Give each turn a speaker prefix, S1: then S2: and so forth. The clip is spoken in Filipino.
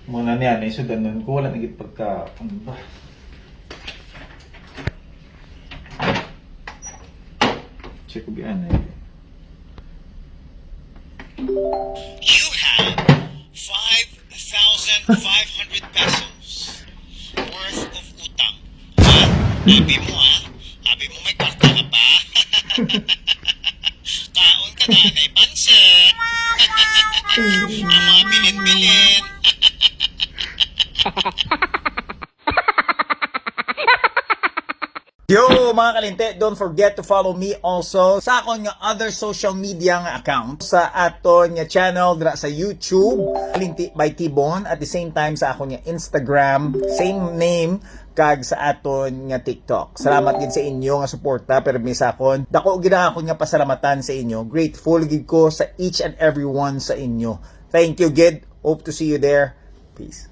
S1: Muna niyan, isudan nun ko, wala naging pagka, ano ba? Check ko biyan eh.
S2: You have 5,500 pesos worth of utang. Ha? Abi mo may kwarta ka pa? Kaon ka na, ay pansin. Ang mga bilin-bilin.
S3: Yo mga kalinte, don't forget to follow me also sa akong nga other social media nga account sa aton nga channel dra sa YouTube, Kalinti by TBON, at the same time sa akong nga Instagram, same name kag sa aton nga TikTok. Salamat gid sa inyo nga suporta pero sa akon. Dako gid ako nga pasalamatan sa inyo. Grateful gid ko sa each and every one sa inyo. Thank you gid. Hope to see you there. Peace.